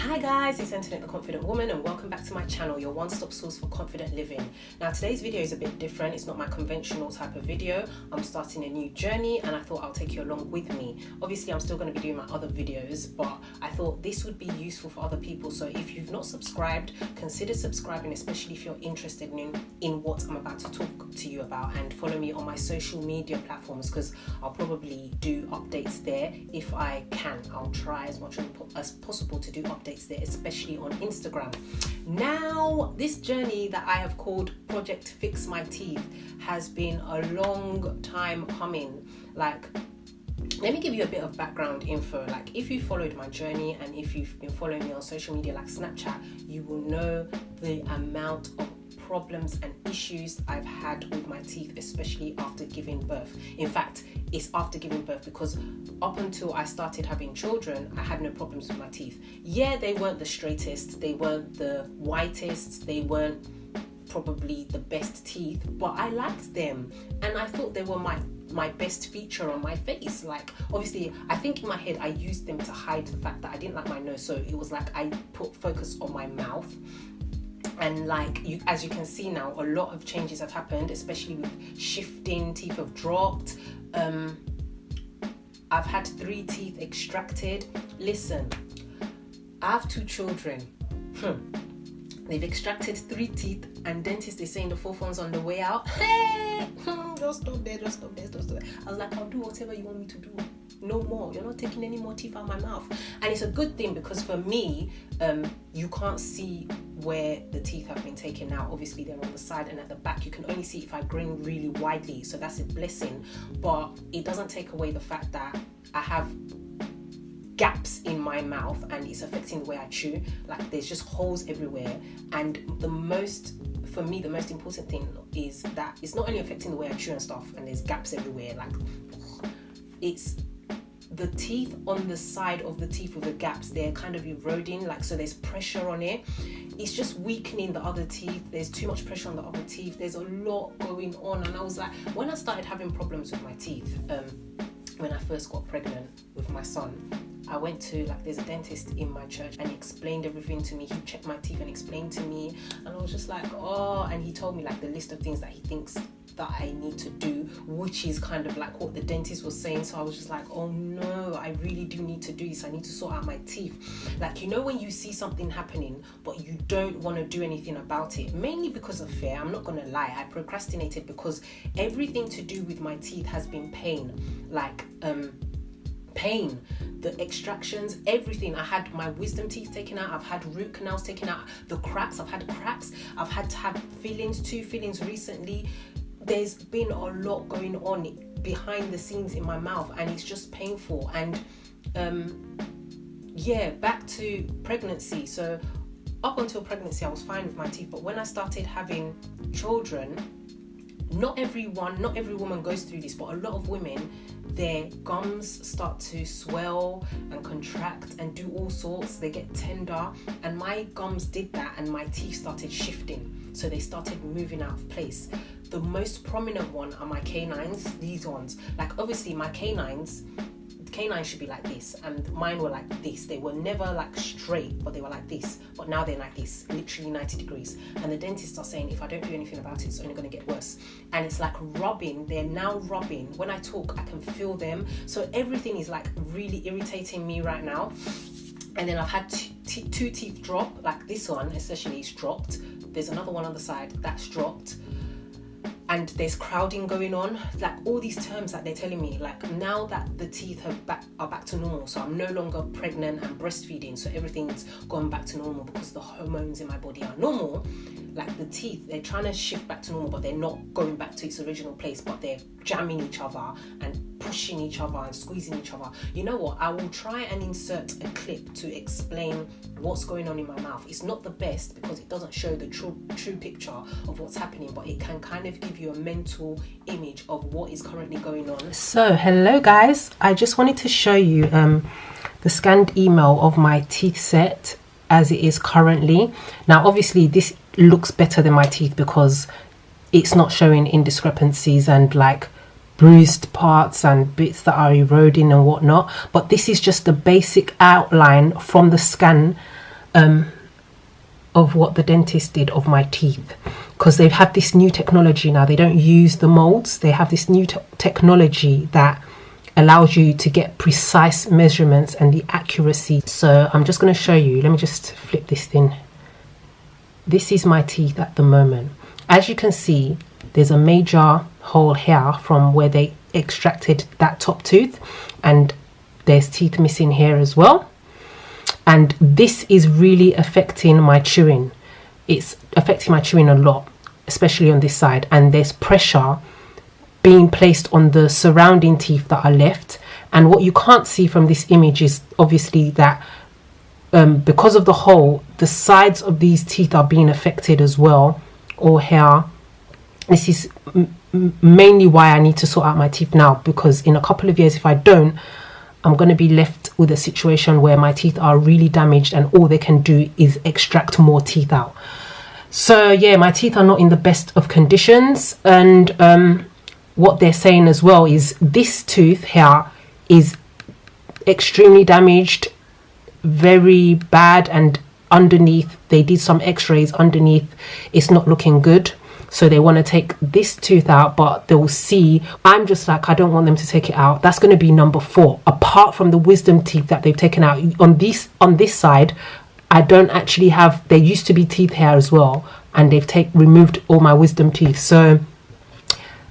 Hi guys, it's Internet the Confident Woman and welcome back to my channel, your one-stop source for confident living. Now today's video is a bit different. It's not my conventional type of video. I'm starting a new journey and I thought I'll take you along with me. Obviously I'm still going to be doing my other videos, but I thought this would be useful for other people. So if you've not subscribed, consider subscribing, especially if you're interested in what I'm about to talk to you about, and follow me on my social media platforms because I'll probably do updates there if I can. I'll try as much as possible to do updates there, especially on Instagram. Now, this journey that I have called Project Fix My Teeth has been a long time coming. Like, let me give you a bit of background info. Like, if you followed my journey and if you've been following me on social media like Snapchat, you will know the amount of problems and issues I've had with my teeth, especially after giving birth. In fact, it's after giving birth, because up until I started having children, I had no problems with my teeth. Yeah, they weren't the straightest, they weren't the whitest, they weren't probably the best teeth, but I liked them and I thought they were my best feature on my face. Like, obviously I think in my head I used them to hide the fact that I didn't like my nose, so it was like I put focus on my mouth. And like, as you can see now, a lot of changes have happened, especially with shifting. Teeth have dropped. I've had 3 teeth extracted. Listen, I have 2 children. They've extracted 3 teeth and dentist is saying the 4th one's on the way out. Hey, just stop there. I was like, I'll do whatever you want me to do. No more. You're not taking any more teeth out of my mouth. And it's a good thing, because for me, you can't see where the teeth have been taken out. Obviously they're on the side and at the back. You can only see if I grin really widely, so that's a blessing. But it doesn't take away the fact that I have gaps in my mouth and it's affecting the way I chew. Like, there's just holes everywhere. And for me, the most important thing is that it's not only affecting the way I chew and stuff, and there's gaps everywhere, like, it's the teeth on the side of the teeth with the gaps. They're kind of eroding, like, so there's pressure on it. It's just weakening the other teeth. There's too much pressure on the other teeth. There's a lot going on. And I was like, when I started having problems with my teeth, when I first got pregnant with my son, I went to, like, there's a dentist in my church and he explained everything to me. He checked my teeth and explained to me, and I was just like, oh, and he told me like the list of things that he thinks that I need to do, which is kind of like what the dentist was saying. So I was just like, oh no, I really do need to do this. I need to sort out my teeth. Like, you know, when you see something happening but you don't want to do anything about it, mainly because of fear. I'm not gonna lie, I procrastinated because everything to do with my teeth has been pain. Like, pain, the extractions, everything. I had my wisdom teeth taken out, I've had root canals taken out, the cracks, I've had cracks, I've had to have fillings, 2 fillings recently. There's been a lot going on behind the scenes in my mouth and it's just painful. And yeah, back to pregnancy. So up until pregnancy I was fine with my teeth, but when I started having children, not every woman goes through this, but a lot of women, their gums start to swell and contract and do all sorts. They get tender, and my gums did that and my teeth started shifting, so they started moving out of place. The most prominent one are my canines, these ones. Like, obviously my canines should be like this, and mine were like this. They were never like straight, but they were like this, but now they're like this, literally 90 degrees. And the dentists are saying if I don't do anything about it, it's only going to get worse. And it's like rubbing, they're now rubbing. When I talk, I can feel them. So everything is like really irritating me right now. And then I've had 2 teeth drop, like this one especially is dropped. There's another one on the side that's dropped. And there's crowding going on, like all these terms that they're telling me. Like, now that the teeth are back to normal, so I'm no longer pregnant and breastfeeding, so everything's gone back to normal because the hormones in my body are normal. Like, the teeth, they're trying to shift back to normal, but they're not going back to its original place, but they're jamming each other and pushing each other and squeezing each other. You know what, I will try and insert a clip to explain what's going on in my mouth. It's not the best because it doesn't show the true picture of what's happening, but it can kind of give you a mental image of what is currently going on. So hello guys, I just wanted to show you the scanned email of my teeth set as it is currently. Now obviously this looks better than my teeth because it's not showing indiscrepancies and like bruised parts and bits that are eroding and whatnot, but this is just the basic outline from the scan of what the dentist did of my teeth, because they've had this new technology now. They don't use the molds. They have this new technology that allows you to get precise measurements and the accuracy. So I'm just going to show you. Let me just flip this thing. This is my teeth at the moment. As you can see, there's a major hole here from where they extracted that top tooth, and there's teeth missing here as well. And this is really affecting my chewing. It's affecting my chewing a lot, especially on this side. And there's pressure being placed on the surrounding teeth that are left. And what you can't see from this image is obviously that because of the hole, the sides of these teeth are being affected as well, or here. This is mainly why I need to sort out my teeth now, because in a couple of years, if I don't, I'm going to be left with a situation where my teeth are really damaged and all they can do is extract more teeth out. So yeah, my teeth are not in the best of conditions. And what they're saying as well is this tooth here is extremely damaged, very bad, and underneath, they did some x-rays underneath, it's not looking good. So they want to take this tooth out, but they'll see. I'm just like, I don't want them to take it out. That's going to be number 4. Apart from the wisdom teeth that they've taken out on this side, I don't actually have. There used to be teeth here as well, and they've removed all my wisdom teeth. So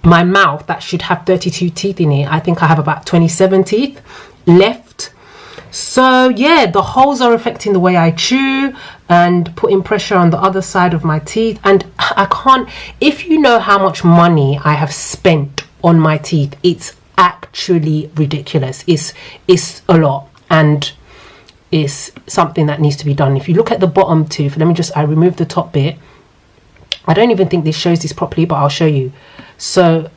my mouth that should have 32 teeth in it, I think I have about 27 teeth left. So yeah, the holes are affecting the way I chew and putting pressure on the other side of my teeth. And I can't, if you know how much money I have spent on my teeth, it's actually ridiculous. It's a lot, and it's something that needs to be done. If you look at the bottom tooth, I removed the top bit. I don't even think this shows this properly, but I'll show you. So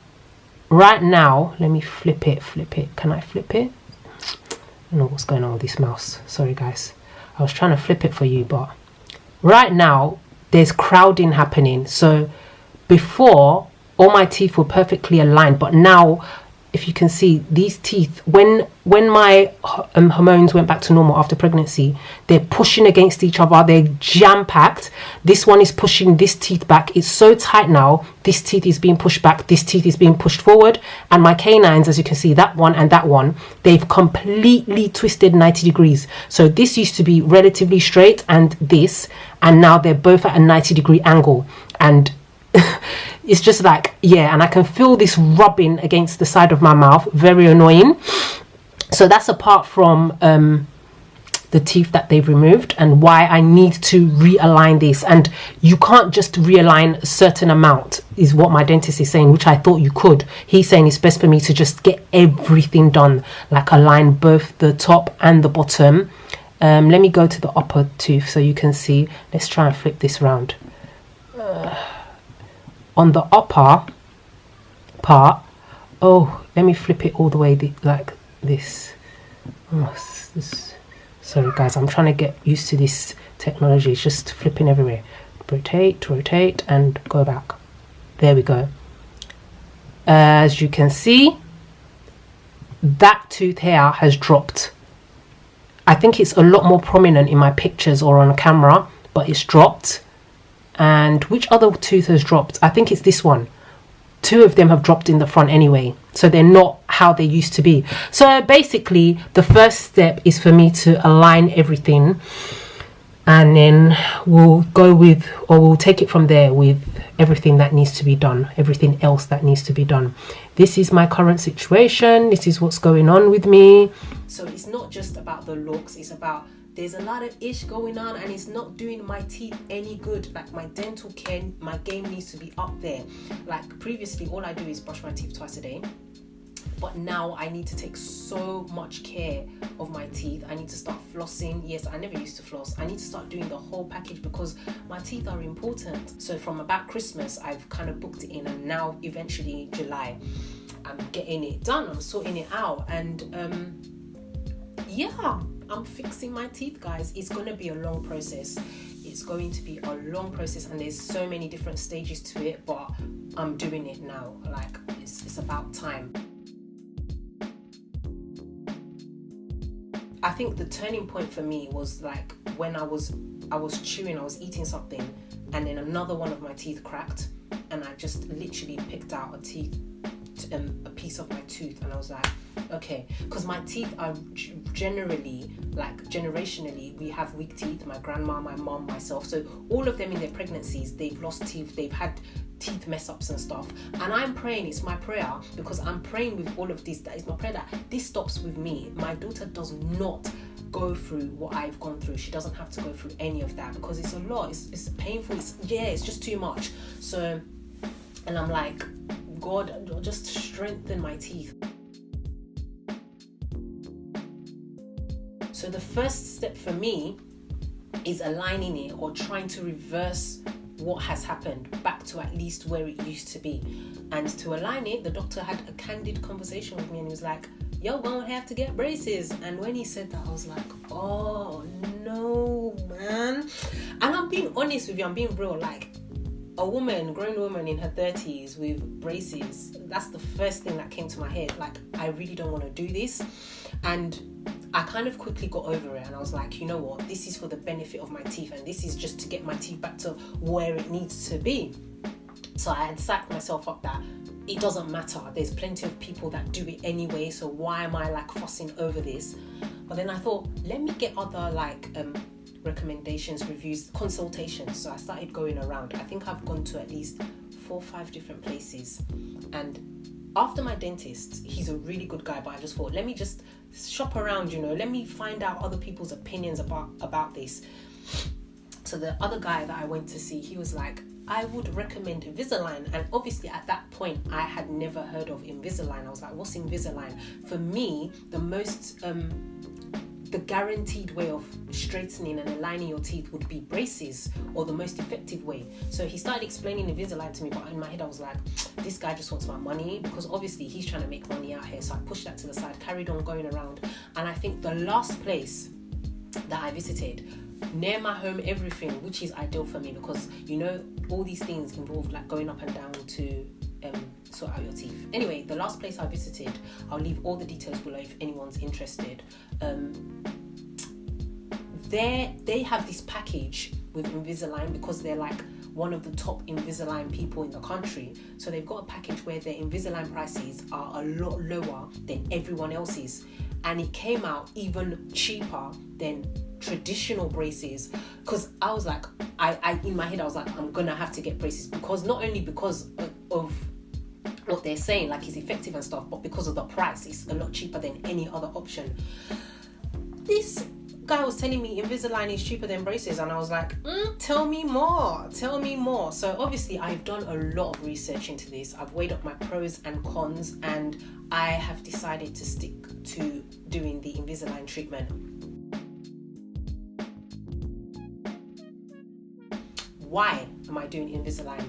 right now, let me flip it. Can I flip it? I don't know what's going on with this mouse. Sorry guys, I was trying to flip it for you, but right now there's crowding happening. So before, all my teeth were perfectly aligned, but now, if you can see, these teeth, when my hormones went back to normal after pregnancy, they're pushing against each other. They're jam-packed. This one is pushing this teeth back. It's so tight now. This teeth is being pushed back. This teeth is being pushed forward. And my canines, as you can see, that one and that one, they've completely twisted 90 degrees. So this used to be relatively straight, and now they're both at a 90-degree angle. And it's just like, yeah, and I can feel this rubbing against the side of my mouth, very annoying. So that's apart from the teeth that they've removed, and why I need to realign this. And you can't just realign a certain amount, is what my dentist is saying, which I thought you could. He's saying it's best for me to just get everything done, like align both the top and the bottom. Let me go to the upper tooth so you can see. Let's try and flip this round. On the upper part, let me flip it all the way like this. Sorry guys, I'm trying to get used to this technology. It's just flipping everywhere. Rotate and go back. There we go. As you can see, that tooth here has dropped. I think it's a lot more prominent in my pictures or on camera, but it's dropped. And which other tooth has dropped? I think it's this one. 2 of them have dropped in the front anyway, so they're not how they used to be. So basically, the first step is for me to align everything, and then we'll take it from there with everything that needs to be done, everything else that needs to be done. This is my current situation. This is what's going on with me. So it's not just about the looks, it's about, there's a lot of ish going on, and it's not doing my teeth any good. Like my dental care, my game needs to be up there. Like previously, all I do is brush my teeth twice a day. But now I need to take so much care of my teeth. I need to start flossing. Yes, I never used to floss. I need to start doing the whole package because my teeth are important. So from about Christmas, I've kind of booked it in, and now eventually July, I'm getting it done. I'm sorting it out, and yeah, I'm fixing my teeth, guys. It's going to be a long process. It's going to be a long process, and there's so many different stages to it, but I'm doing it now. Like, it's about time. I think the turning point for me was like when I was chewing, I was eating something, and then another one of my teeth cracked, and I just literally picked out a piece of my tooth, and I was like, okay, because my teeth are generally, like generationally, we have weak teeth. My grandma, my mom, myself, so all of them in their pregnancies, they've lost teeth, they've had teeth mess ups and stuff. And I'm praying, it's my prayer, because I'm praying with all of this, that is my prayer that this stops with me. My daughter does not go through what I've gone through. She doesn't have to go through any of that, because it's a lot, it's painful, it's just too much. So, and I'm like, God, just strengthen my teeth. So the first step for me is aligning it, or trying to reverse what has happened back to at least where it used to be. And to align it, the doctor had a candid conversation with me, and he was like, you're gonna have to get braces. And when he said that, I was like, oh no, man. And I'm being honest with you, I'm being real, like, a grown woman in her 30s with braces, that's the first thing that came to my head. Like, I really don't want to do this. And I kind of quickly got over it, and I was like, you know what, this is for the benefit of my teeth, and this is just to get my teeth back to where it needs to be. So I had psyched myself up that it doesn't matter, there's plenty of people that do it anyway, so why am I like fussing over this? But then I thought, let me get other like recommendations, reviews, consultations. So I started going around. I think I've gone to at least 4 or 5 different places, and after my dentist, he's a really good guy, but I just thought, let me just shop around, let me find out other people's opinions about this. So the other guy that I went to see, he was like, I would recommend Invisalign. And obviously at that point, I had never heard of Invisalign. I was like, what's Invisalign? For me, the guaranteed way of straightening and aligning your teeth would be braces, or the most effective way. So he started explaining Invisalign to me, but in my head I was like, this guy just wants my money, because obviously he's trying to make money out here. So I pushed that to the side, carried on going around, and I think the last place that I visited, near my home, everything, which is ideal for me, because all these things involve like going up and down to sort out your teeth. Anyway, the last place I visited, I'll leave all the details below if anyone's interested. They have this package with Invisalign, because they're like one of the top Invisalign people in the country. So they've got a package where their Invisalign prices are a lot lower than everyone else's, and it came out even cheaper than traditional braces. Because I was like, I in my head I was like, I'm gonna have to get braces, because not only because of what they're saying, like it's effective and stuff, but because of the price, it's a lot cheaper than any other option. This guy was telling me Invisalign is cheaper than braces, and I was like, tell me more. So obviously I've done a lot of research into this. I've weighed up my pros and cons, and I have decided to stick to doing the Invisalign treatment. Why am I doing Invisalign?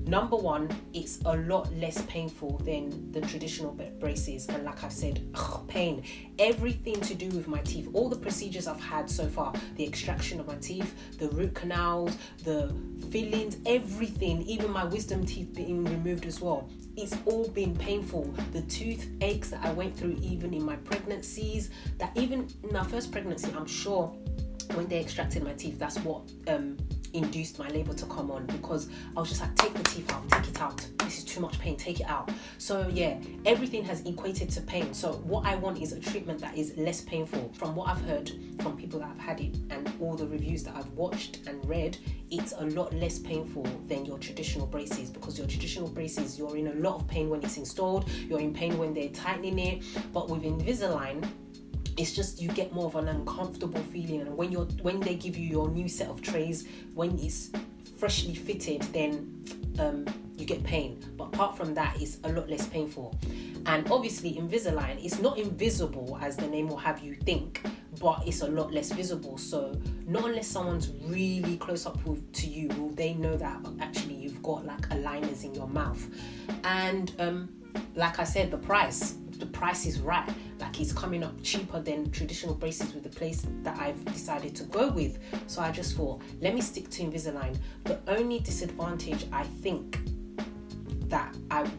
Number one, it's a lot less painful than the traditional braces, and like I've said, pain. Everything to do with my teeth, all the procedures I've had so far, the extraction of my teeth, the root canals, the fillings, everything, even my wisdom teeth being removed as well, it's all been painful. The toothaches that I went through even in my pregnancies, that even in my first pregnancy, I'm sure when they extracted my teeth, that's what induced my labor to come on, because I was just like, take the teeth out, take it out, this is too much pain, take it out. So yeah, everything has equated to pain. So what I want is a treatment that is less painful. From what I've heard from people that have had it, and all the reviews that I've watched and read, it's a lot less painful than your traditional braces, because your traditional braces, you're in a lot of pain when it's installed, you're in pain when they're tightening it. But with Invisalign, it's just you get more of an uncomfortable feeling, and when they give you your new set of trays, when it's freshly fitted, then you get pain. But apart from that, it's a lot less painful. And obviously Invisalign, it's not invisible as the name will have you think, but it's a lot less visible. So not unless someone's really close up to you will they know that actually you've got like aligners in your mouth. And like I said, the price is right. Like, it's coming up cheaper than traditional braces with the place that I've decided to go with. So I just thought, let me stick to Invisalign. The only disadvantage I think that I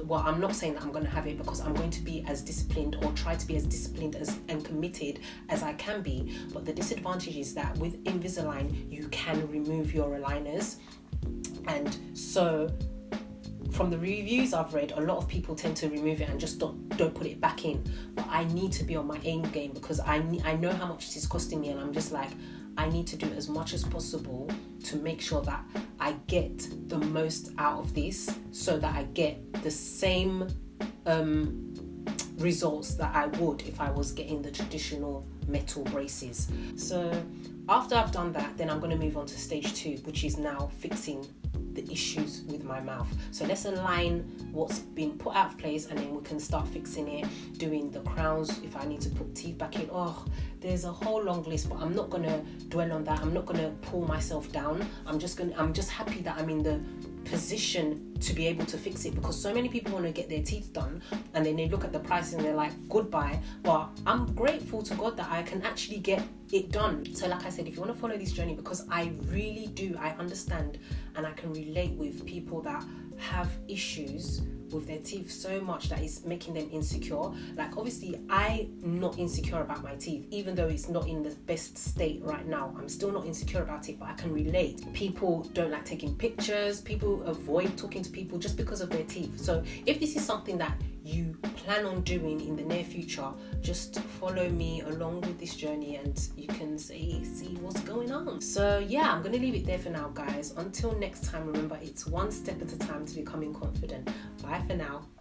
Well, I'm not saying that I'm going to have it, because I'm going to be as disciplined, or try to be as disciplined and committed as I can be. But the disadvantage is that with Invisalign, you can remove your aligners. And so from the reviews I've read, a lot of people tend to remove it and just don't put it back in. But I need to be on my aim game, because I know how much it is costing me, and I'm just like, I need to do as much as possible to make sure that I get the most out of this, so that I get the same results that I would if I was getting the traditional metal braces. So after I've done that, then I'm going to move on to stage 2, which is now fixing the issues with my mouth. So let's align what's been put out of place, and then we can start fixing it, doing the crowns, if I need to put teeth back in. There's a whole long list, but I'm not going to dwell on that. I'm not going to pull myself down. I'm just happy that I'm in the position to be able to fix it, because so many people want to get their teeth done, and then they look at the price and they're like, goodbye. But I'm grateful to God that I can actually get it done. So like I said, if you want to follow this journey, because I really do, I understand and I can relate with people that have issues with their teeth so much that it's making them insecure. Like, obviously I'm not insecure about my teeth, even though it's not in the best state right now. I'm still not insecure about it, but I can relate. People don't like taking pictures, people avoid talking to people just because of their teeth. So if this is something that you plan on doing in the near future, just follow me along with this journey and you can see what's going on. So yeah, I'm gonna leave it there for now, guys. Until next time, remember, it's one step at a time to becoming confident. Bye for now.